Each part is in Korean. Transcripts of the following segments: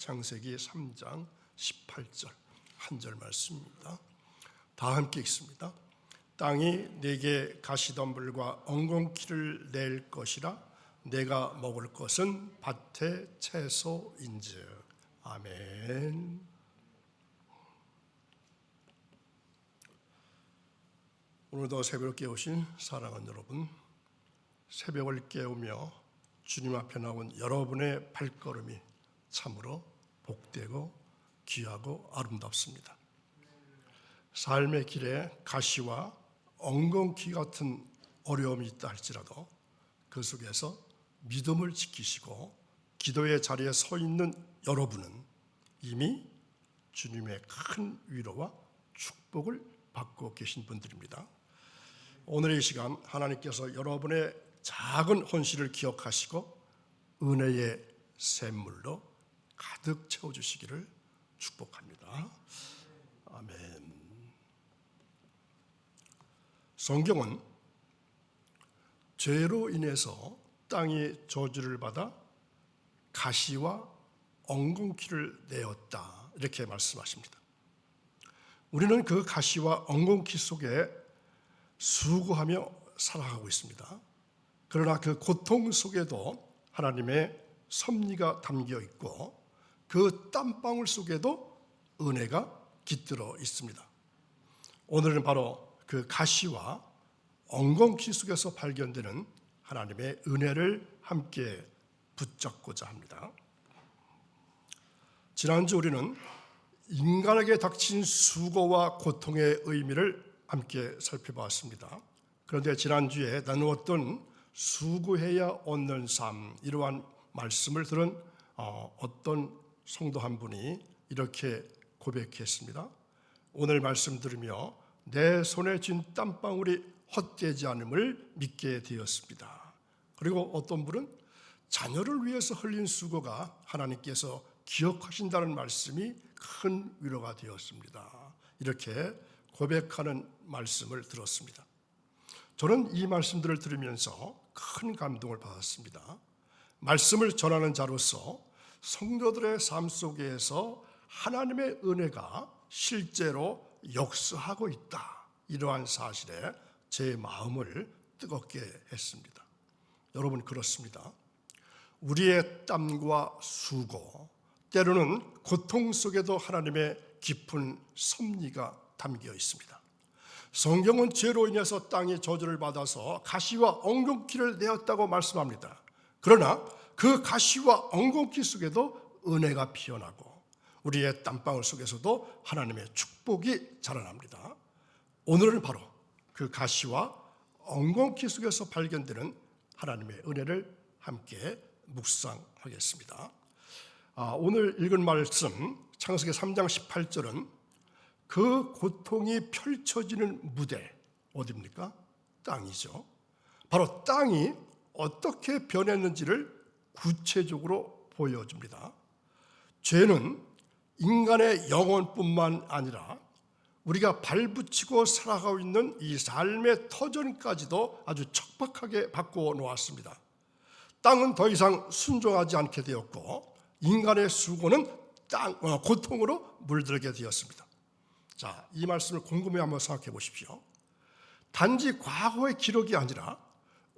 창세기 3장 18절 한 절 말씀입니다. 다 함께 읽습니다. 땅이 내게 가시덤불과 엉겅퀴를 낼 것이라 내가 먹을 것은 밭의 채소인즉. 아멘. 오늘도 새벽을 깨우신 사랑하는 여러분, 새벽을 깨우며 주님 앞에 나온 여러분의 발걸음이 참으로 복되고 귀하고 아름답습니다. 삶의 길에 가시와 엉겅퀴 같은 어려움이 있다 할지라도 그 속에서 믿음을 지키시고 기도의 자리에 서 있는 여러분은 이미 주님의 큰 위로와 축복을 받고 계신 분들입니다. 오늘 이 시간 하나님께서 여러분의 작은 헌신을 기억하시고 은혜의 샘물로 가득 채워주시기를 축복합니다. 아멘. 성경은 죄로 인해서 땅이 저주를 받아 가시와 엉겅퀴를 내었다 이렇게 말씀하십니다. 우리는 그 가시와 엉겅퀴 속에 수고하며 살아가고 있습니다. 그러나 그 고통 속에도 하나님의 섭리가 담겨 있고 그 땀방울 속에도 은혜가 깃들어 있습니다. 오늘은 바로 그 가시와 엉겅퀴 속에서 발견되는 하나님의 은혜를 함께 붙잡고자 합니다. 지난주 우리는 인간에게 닥친 수고와 고통의 의미를 함께 살펴봤습니다. 그런데 지난주에 나누었던 수고해야 얻는 삶, 이러한 말씀을 들은 어떤 성도 한 분이 이렇게 고백했습니다. 오늘 말씀 들으며 내 손에 쥔 땀방울이 헛되지 않음을 믿게 되었습니다. 그리고 어떤 분은 자녀를 위해서 흘린 수고가 하나님께서 기억하신다는 말씀이 큰 위로가 되었습니다. 이렇게 고백하는 말씀을 들었습니다. 저는 이 말씀들을 들으면서 큰 감동을 받았습니다. 말씀을 전하는 자로서 성도들의 삶 속에서 하나님의 은혜가 실제로 역사하고 있다, 이러한 사실에 제 마음을 뜨겁게 했습니다. 여러분, 그렇습니다. 우리의 땀과 수고, 때로는 고통 속에도 하나님의 깊은 섭리가 담겨 있습니다. 성경은 죄로 인해서 땅이 저주를 받아서 가시와 엉겅퀴를 내었다고 말씀합니다. 그러나 그 가시와 엉겅퀴 속에도 은혜가 피어나고 우리의 땀방울 속에서도 하나님의 축복이 자라납니다. 오늘은 바로 그 가시와 엉겅퀴 속에서 발견되는 하나님의 은혜를 함께 묵상하겠습니다. 오늘 읽은 말씀 창세기 3장 18절은 그 고통이 펼쳐지는 무대, 어디입니까? 땅이죠. 바로 땅이 어떻게 변했는지를 구체적으로 보여줍니다. 죄는 인간의 영혼뿐만 아니라 우리가 발붙이고 살아가고 있는 이 삶의 터전까지도 아주 척박하게 바꿔 놓았습니다. 땅은 더 이상 순종하지 않게 되었고 인간의 수고는 고통으로 물들게 되었습니다. 자, 이 말씀을 곰곰이 한번 생각해 보십시오. 단지 과거의 기록이 아니라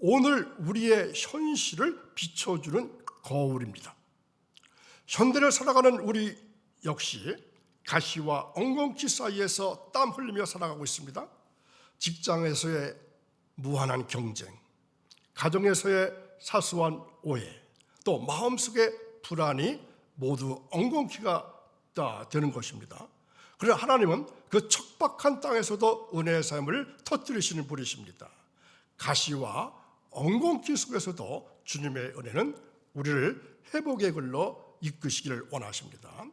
오늘 우리의 현실을 비춰주는 거울입니다. 현대를 살아가는 우리 역시 가시와 엉겅퀴 사이에서 땀 흘리며 살아가고 있습니다. 직장에서의 무한한 경쟁, 가정에서의 사소한 오해, 또 마음속의 불안이 모두 엉겅퀴가 되는 것입니다. 그러나 하나님은 그 척박한 땅에서도 은혜의 삶을 터뜨리시는 분이십니다. 가시와 엉겅퀴 속에서도 주님의 은혜는 우리를 회복의 길로 이끄시기를 원하십니다.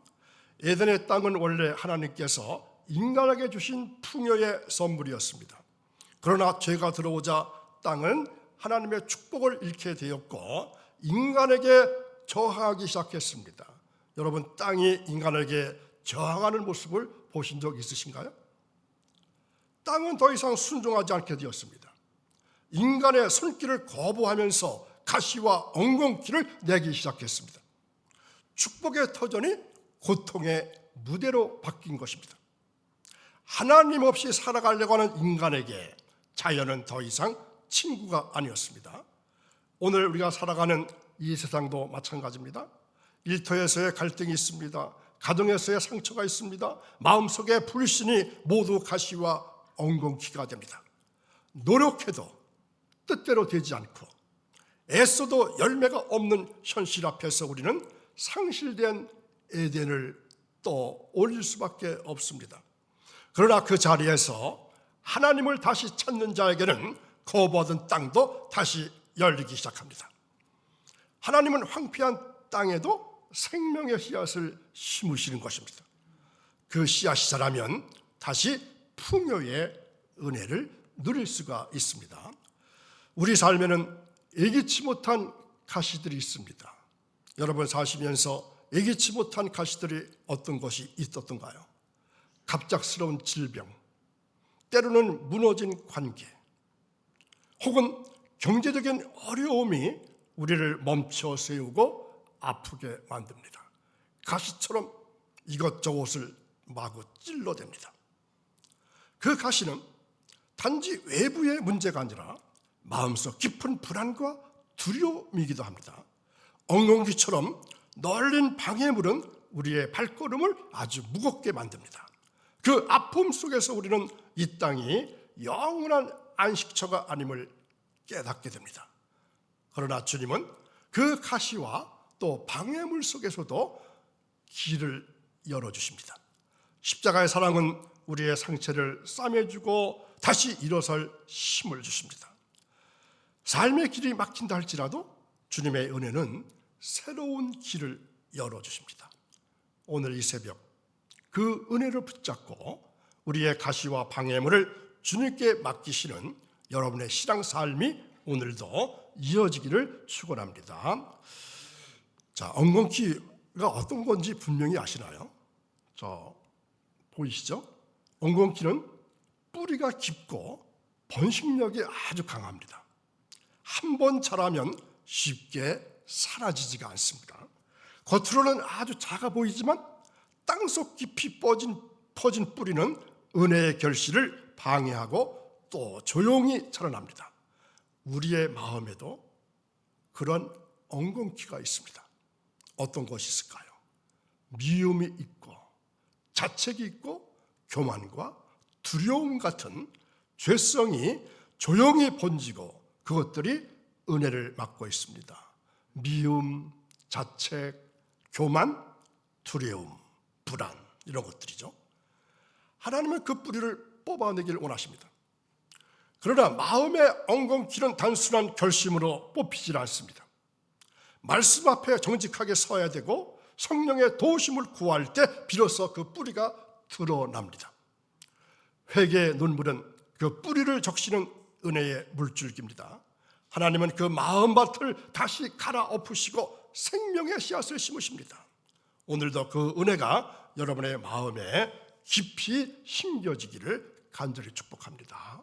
에덴의 땅은 원래 하나님께서 인간에게 주신 풍요의 선물이었습니다. 그러나 죄가 들어오자 땅은 하나님의 축복을 잃게 되었고 인간에게 저항하기 시작했습니다. 여러분, 땅이 인간에게 저항하는 모습을 보신 적 있으신가요? 땅은 더 이상 순종하지 않게 되었습니다. 인간의 손길을 거부하면서 가시와 엉겅퀴를 내기 시작했습니다. 축복의 터전이 고통의 무대로 바뀐 것입니다. 하나님 없이 살아가려고 하는 인간에게 자연은 더 이상 친구가 아니었습니다. 오늘 우리가 살아가는 이 세상도 마찬가지입니다. 일터에서의 갈등이 있습니다. 가정에서의 상처가 있습니다. 마음속의 불신이 모두 가시와 엉겅퀴가 됩니다. 노력해도 뜻대로 되지 않고 애써도 열매가 없는 현실 앞에서 우리는 상실된 에덴을 떠올릴 수밖에 없습니다. 그러나 그 자리에서 하나님을 다시 찾는 자에게는 거부하던 땅도 다시 열리기 시작합니다. 하나님은 황폐한 땅에도 생명의 씨앗을 심으시는 것입니다. 그 씨앗이 자라면 다시 풍요의 은혜를 누릴 수가 있습니다. 우리 삶에는 예기치 못한 가시들이 있습니다. 여러분 사시면서 예기치 못한 가시들이 어떤 것이 있었던가요? 갑작스러운 질병, 때로는 무너진 관계, 혹은 경제적인 어려움이 우리를 멈춰 세우고 아프게 만듭니다. 가시처럼 이것저것을 마구 찔러댑니다. 그 가시는 단지 외부의 문제가 아니라 마음속 깊은 불안과 두려움이기도 합니다. 엉겅퀴처럼 널린 방해물은 우리의 발걸음을 아주 무겁게 만듭니다. 그 아픔 속에서 우리는 이 땅이 영원한 안식처가 아님을 깨닫게 됩니다. 그러나 주님은 그 가시와 또 방해물 속에서도 길을 열어주십니다. 십자가의 사랑은 우리의 상처를 싸매주고 다시 일어설 힘을 주십니다. 삶의 길이 막힌다 할지라도 주님의 은혜는 새로운 길을 열어주십니다. 오늘 이 새벽 그 은혜를 붙잡고 우리의 가시와 방해물을 주님께 맡기시는 여러분의 신앙 삶이 오늘도 이어지기를 축원합니다. 자, 엉겅퀴가 어떤 건지 분명히 아시나요? 보이시죠? 엉겅퀴는 뿌리가 깊고 번식력이 아주 강합니다. 한 번 자라면 쉽게 사라지지가 않습니다. 겉으로는 아주 작아 보이지만 땅속 깊이 퍼진 뿌리는 은혜의 결실을 방해하고 또 조용히 자라납니다. 우리의 마음에도 그런 엉겅퀴가 있습니다. 어떤 것이 있을까요? 미움이 있고 자책이 있고 교만과 두려움 같은 죄성이 조용히 번지고 그것들이 은혜를 막고 있습니다. 미움, 자책, 교만, 두려움, 불안 이런 것들이죠. 하나님은 그 뿌리를 뽑아내기를 원하십니다. 그러나 마음의 엉겅퀴는 단순한 결심으로 뽑히질 않습니다. 말씀 앞에 정직하게 서야 되고 성령의 도우심을 구할 때 비로소 그 뿌리가 드러납니다. 회개의 눈물은 그 뿌리를 적시는 은혜의 물줄기입니다. 하나님은 그 마음밭을 다시 갈아엎으시고 생명의 씨앗을 심으십니다. 오늘도 그 은혜가 여러분의 마음에 깊이 심겨지기를 간절히 축복합니다.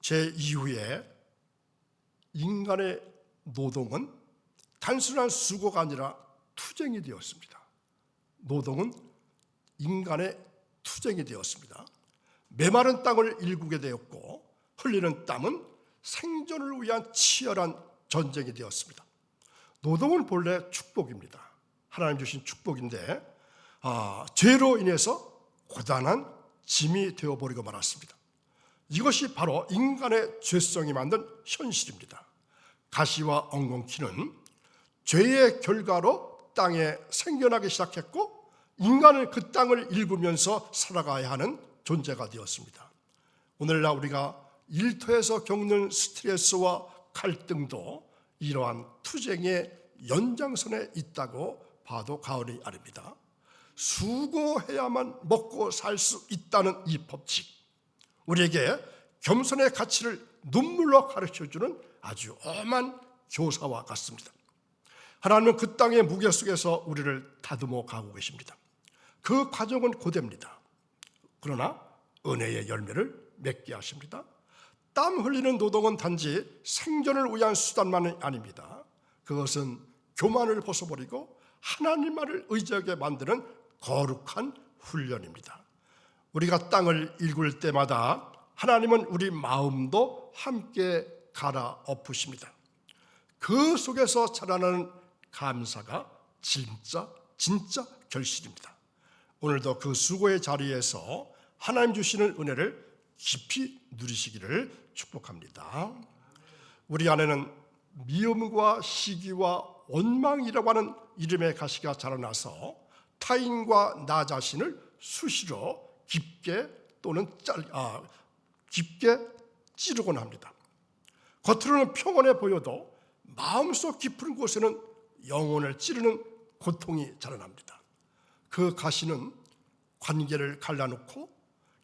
제2후에 인간의 노동은 단순한 수고가 아니라 투쟁이 되었습니다. 노동은 인간의 투쟁이 되었습니다. 메마른 땅을 일구게 되었고 흘리는 땀은 생존을 위한 치열한 전쟁이 되었습니다. 노동은 본래 축복입니다. 하나님 주신 축복인데 죄로 인해서 고단한 짐이 되어버리고 말았습니다. 이것이 바로 인간의 죄성이 만든 현실입니다. 가시와 엉겅퀴는 죄의 결과로 땅에 생겨나기 시작했고 인간은 그 땅을 일구면서 살아가야 하는 존재가 되었습니다. 오늘날 우리가 일터에서 겪는 스트레스와 갈등도 이러한 투쟁의 연장선에 있다고 봐도 과언이 아닙니다. 수고해야만 먹고 살 수 있다는 이 법칙, 우리에게 겸손의 가치를 눈물로 가르쳐주는 아주 엄한 교사와 같습니다. 하나님은 그 땅의 무게 속에서 우리를 다듬어 가고 계십니다. 그 과정은 고됩니다. 그러나 은혜의 열매를 맺게 하십니다. 땀 흘리는 노동은 단지 생존을 위한 수단만이 아닙니다. 그것은 교만을 벗어버리고 하나님만을 의지하게 만드는 거룩한 훈련입니다. 우리가 땅을 일굴 때마다 하나님은 우리 마음도 함께 갈아엎으십니다. 그 속에서 자라나는 감사가 진짜 결실입니다. 오늘도 그 수고의 자리에서 하나님 주시는 은혜를 깊이 누리시기를 축복합니다. 우리 안에는 미움과 시기와 원망이라고 하는 이름의 가시가 자라나서 타인과 나 자신을 수시로 깊게 찌르곤 합니다. 겉으로는 평온해 보여도 마음속 깊은 곳에는 영혼을 찌르는 고통이 자라납니다. 그 가시는 관계를 갈라놓고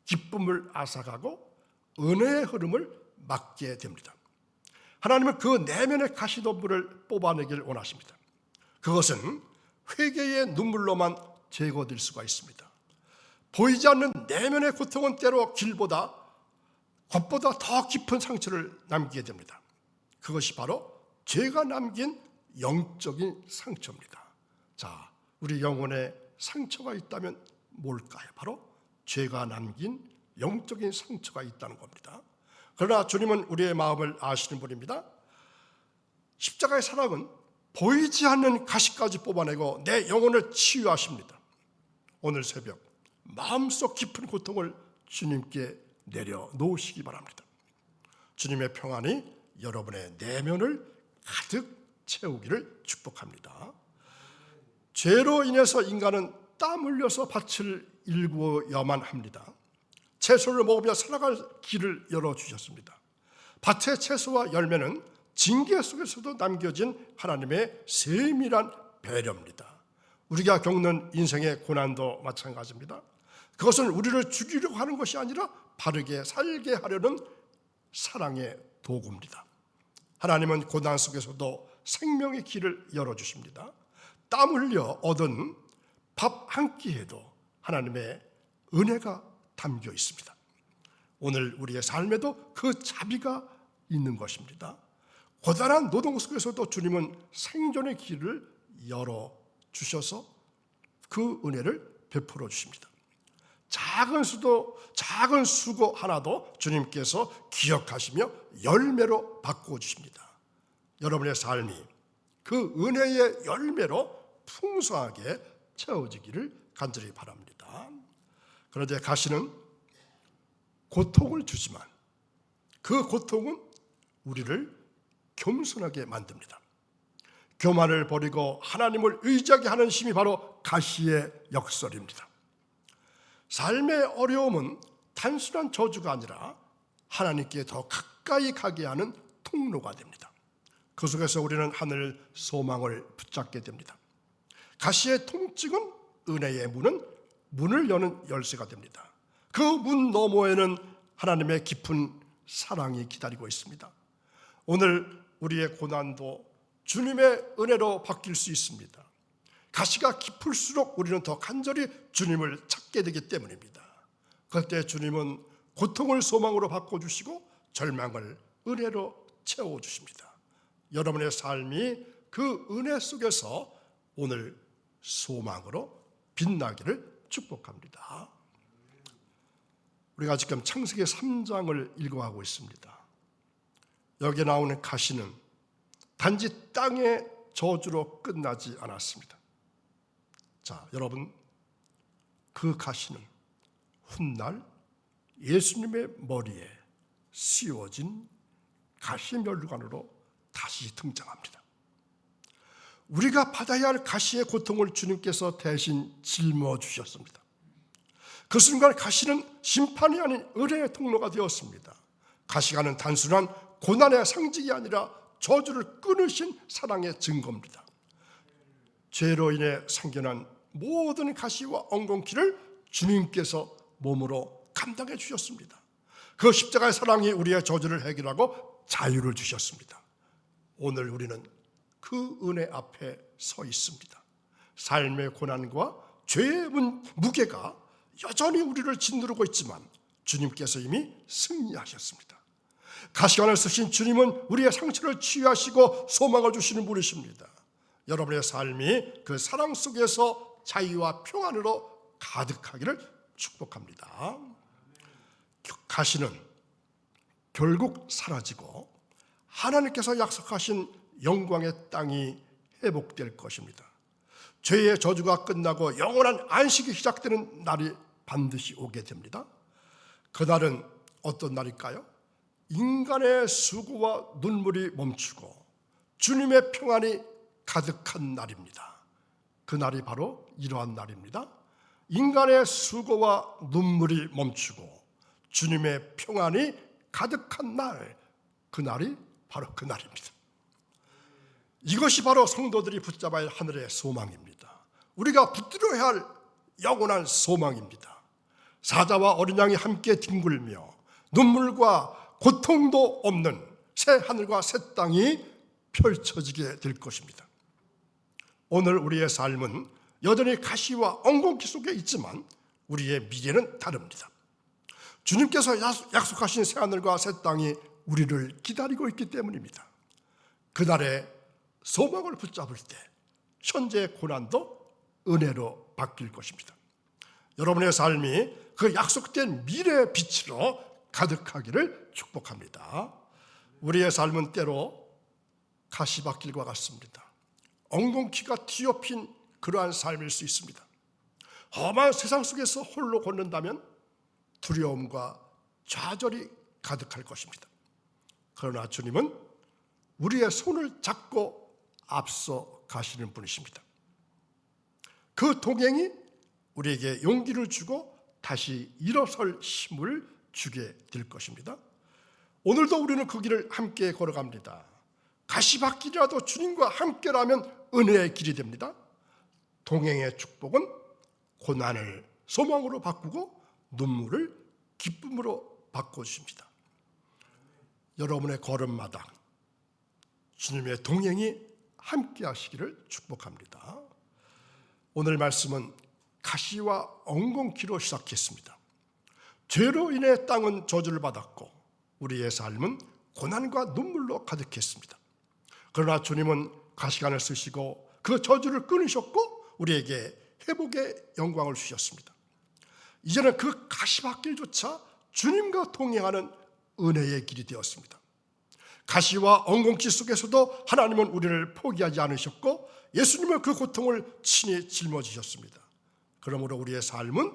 기쁨을 앗아가고 은혜의 흐름을 막게 됩니다. 하나님은 그 내면의 가시덤불을 뽑아내길 원하십니다. 그것은 회개의 눈물로만 제거될 수가 있습니다. 보이지 않는 내면의 고통은 때로 겉보다 더 깊은 상처를 남기게 됩니다. 그것이 바로 죄가 남긴 영적인 상처입니다. 자, 우리 영혼에 상처가 있다면 뭘까요? 바로 죄가 남긴 영적인 상처가 있다는 겁니다. 그러나 주님은 우리의 마음을 아시는 분입니다. 십자가의 사랑은 보이지 않는 가시까지 뽑아내고 내 영혼을 치유하십니다. 오늘 새벽 마음속 깊은 고통을 주님께 내려놓으시기 바랍니다. 주님의 평안이 여러분의 내면을 가득 채우기를 축복합니다. 죄로 인해서 인간은 땀 흘려서 밭을 일구어야만 합니다. 채소를 먹으며 살아갈 길을 열어주셨습니다. 밭의 채소와 열매는 징계 속에서도 남겨진 하나님의 세밀한 배려입니다. 우리가 겪는 인생의 고난도 마찬가지입니다. 그것은 우리를 죽이려고 하는 것이 아니라 바르게 살게 하려는 사랑의 도구입니다. 하나님은 고난 속에서도 생명의 길을 열어주십니다. 땀 흘려 얻은 밥 한 끼에도 하나님의 은혜가 담겨 있습니다. 오늘 우리의 삶에도 그 자비가 있는 것입니다. 고단한 노동 속에서도 주님은 생존의 길을 열어주셔서 그 은혜를 베풀어 주십니다. 작은 수고 하나도 주님께서 기억하시며 열매로 바꿔주십니다. 여러분의 삶이 그 은혜의 열매로 풍성하게 채워지기를 간절히 바랍니다. 그런데 가시는 고통을 주지만 그 고통은 우리를 겸손하게 만듭니다. 교만을 버리고 하나님을 의지하게 하는 힘이 바로 가시의 역설입니다. 삶의 어려움은 단순한 저주가 아니라 하나님께 더 가까이 가게 하는 통로가 됩니다. 그 속에서 우리는 하늘 소망을 붙잡게 됩니다. 가시의 통증은 은혜의 문을 여는 열쇠가 됩니다. 그 문 너머에는 하나님의 깊은 사랑이 기다리고 있습니다. 오늘 우리의 고난도 주님의 은혜로 바뀔 수 있습니다. 가시가 깊을수록 우리는 더 간절히 주님을 찾게 되기 때문입니다. 그때 주님은 고통을 소망으로 바꿔주시고 절망을 은혜로 채워주십니다. 여러분의 삶이 그 은혜 속에서 오늘 소망으로 빛나기를 축복합니다. 우리가 지금 창세기 3장을 읽어가고 있습니다. 여기에 나오는 가시는 단지 땅의 저주로 끝나지 않았습니다. 자, 여러분, 그 가시는 훗날 예수님의 머리에 씌워진 가시면류관으로 다시 등장합니다. 우리가 받아야 할 가시의 고통을 주님께서 대신 짊어주셨습니다. 그 순간 가시는 심판이 아닌 은혜의 통로가 되었습니다. 가시가는 단순한 고난의 상징이 아니라 저주를 끊으신 사랑의 증거입니다. 죄로 인해 생겨난 모든 가시와 엉겅퀴를 주님께서 몸으로 감당해 주셨습니다. 그 십자가의 사랑이 우리의 저주를 해결하고 자유를 주셨습니다. 오늘 우리는 그 은혜 앞에 서 있습니다. 삶의 고난과 죄의 무게가 여전히 우리를 짓누르고 있지만 주님께서 이미 승리하셨습니다. 가시관을 쓰신 주님은 우리의 상처를 치유하시고 소망을 주시는 분이십니다. 여러분의 삶이 그 사랑 속에서 자유와 평안으로 가득하기를 축복합니다. 가시는 결국 사라지고 하나님께서 약속하신 영광의 땅이 회복될 것입니다. 죄의 저주가 끝나고 영원한 안식이 시작되는 날이 반드시 오게 됩니다. 그날은 어떤 날일까요? 인간의 수고와 눈물이 멈추고 주님의 평안이 가득한 날입니다. 그 날이 바로 이러한 날입니다. 인간의 수고와 눈물이 멈추고 주님의 평안이 가득한 날, 그 날이 바로 그 날입니다. 이것이 바로 성도들이 붙잡아야 할 하늘의 소망입니다. 우리가 붙들어야 할 영원한 소망입니다. 사자와 어린 양이 함께 뒹굴며 눈물과 고통도 없는 새 하늘과 새 땅이 펼쳐지게 될 것입니다. 오늘 우리의 삶은 여전히 가시와 엉겅퀴 속에 있지만 우리의 미래는 다릅니다. 주님께서 약속하신 새 하늘과 새 땅이 우리를 기다리고 있기 때문입니다. 그날의 소망을 붙잡을 때 현재의 고난도 은혜로 바뀔 것입니다. 여러분의 삶이 그 약속된 미래의 빛으로 가득하기를 축복합니다. 우리의 삶은 때로 가시밭길과 같습니다. 엉겅퀴가 뒤엎인 그러한 삶일 수 있습니다. 험한 세상 속에서 홀로 걷는다면 두려움과 좌절이 가득할 것입니다. 그러나 주님은 우리의 손을 잡고 앞서 가시는 분이십니다. 그 동행이 우리에게 용기를 주고 다시 일어설 힘을 주게 될 것입니다. 오늘도 우리는 그 길을 함께 걸어갑니다. 가시밭길이라도 주님과 함께라면 은혜의 길이 됩니다. 동행의 축복은 고난을 소망으로 바꾸고 눈물을 기쁨으로 바꿔주십니다. 여러분의 걸음마다 주님의 동행이 함께 하시기를 축복합니다. 오늘 말씀은 가시와 엉겅퀴로 시작했습니다. 죄로 인해 땅은 저주를 받았고 우리의 삶은 고난과 눈물로 가득했습니다. 그러나 주님은 가시관을 쓰시고 그 저주를 끊으셨고 우리에게 회복의 영광을 주셨습니다. 이제는 그 가시밭길조차 주님과 동행하는 은혜의 길이 되었습니다. 가시와 엉겅퀴 속에서도 하나님은 우리를 포기하지 않으셨고 예수님은 그 고통을 친히 짊어지셨습니다. 그러므로 우리의 삶은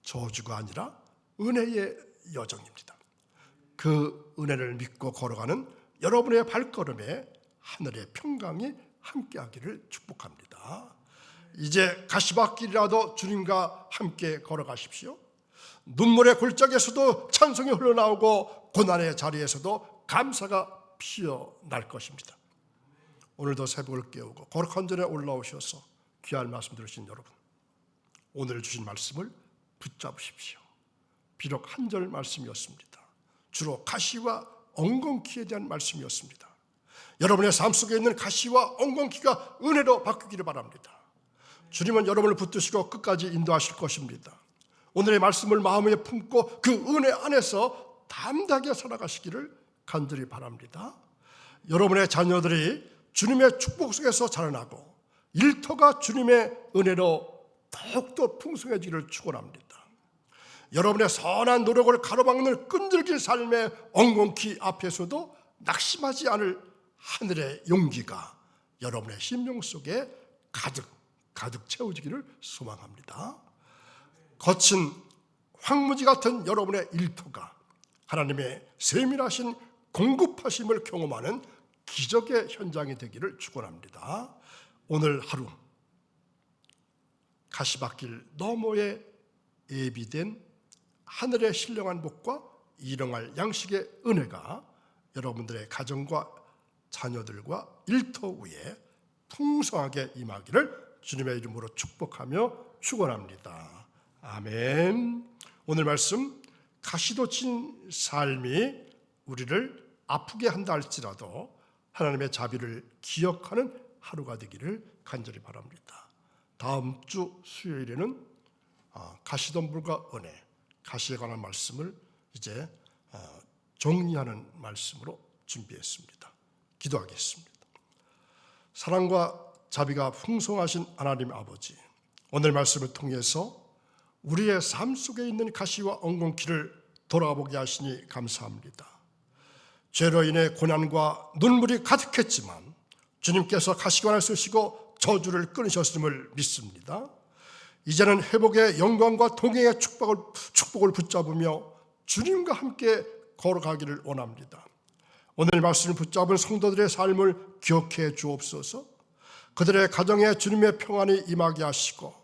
저주가 아니라 은혜의 여정입니다. 그 은혜를 믿고 걸어가는 여러분의 발걸음에 하늘의 평강이 함께하기를 축복합니다. 이제 가시밭길이라도 주님과 함께 걸어가십시오. 눈물의 골짜기에서도 찬송이 흘러나오고 고난의 자리에서도 감사가 피어날 것입니다. 오늘도 새벽을 깨우고 거룩한 전에 올라오셔서 귀한 말씀 들으신 여러분, 오늘 주신 말씀을 붙잡으십시오. 비록 한 절 말씀이었습니다. 주로 가시와 엉겅퀴에 대한 말씀이었습니다. 여러분의 삶 속에 있는 가시와 엉겅퀴가 은혜로 바뀌기를 바랍니다. 주님은 여러분을 붙드시고 끝까지 인도하실 것입니다. 오늘의 말씀을 마음에 품고 그 은혜 안에서 담대하게 살아가시기를 간절히 바랍니다. 여러분의 자녀들이 주님의 축복 속에서 자라나고 일터가 주님의 은혜로 더욱더 풍성해지기를 축원합니다. 여러분의 선한 노력을 가로막는 끈질긴 삶의 엉겅퀴 앞에서도 낙심하지 않을 하늘의 용기가 여러분의 심령 속에 가득 채워지기를 소망합니다. 거친 황무지 같은 여러분의 일터가 하나님의 세밀하신 공급하심을 경험하는 기적의 현장이 되기를 축원합니다. 오늘 하루 가시밭길 너머에 예비된 하늘의 신령한 복과 일용할 양식의 은혜가 여러분들의 가정과 자녀들과 일터 위에 풍성하게 임하기를 주님의 이름으로 축복하며 축원합니다. 아멘. 오늘 말씀, 가시도 친 삶이 우리를 아프게 한다 할지라도 하나님의 자비를 기억하는 하루가 되기를 간절히 바랍니다. 다음 주 수요일에는 가시덤불과 은혜, 가시에 관한 말씀을 이제 정리하는 말씀으로 준비했습니다. 기도하겠습니다. 사랑과 자비가 풍성하신 하나님 아버지, 오늘 말씀을 통해서 우리의 삶 속에 있는 가시와 엉겅퀴를 돌아보게 하시니 감사합니다. 죄로 인해 고난과 눈물이 가득했지만 주님께서 가시관을 쓰시고 저주를 끊으셨음을 믿습니다. 이제는 회복의 영광과 동행의 축복을 붙잡으며 주님과 함께 걸어가기를 원합니다. 오늘 말씀을 붙잡은 성도들의 삶을 기억해 주옵소서. 그들의 가정에 주님의 평안이 임하게 하시고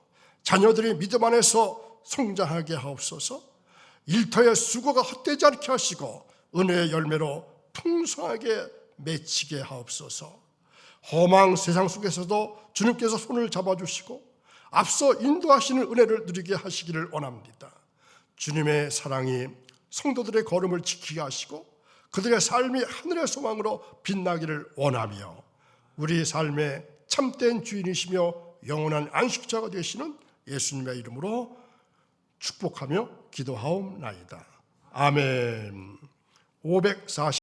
자녀들이 믿음 안에서 성장하게 하옵소서. 일터의 수고가 헛되지 않게 하시고 은혜의 열매로 풍성하게 맺히게 하옵소서. 험한 세상 속에서도 주님께서 손을 잡아주시고 앞서 인도하시는 은혜를 누리게 하시기를 원합니다. 주님의 사랑이 성도들의 걸음을 지키게 하시고 그들의 삶이 하늘의 소망으로 빛나기를 원하며 우리 삶의 참된 주인이시며 영원한 안식자가 되시는 예수님의 이름으로 축복하며 기도하옵나이다. 아멘. 540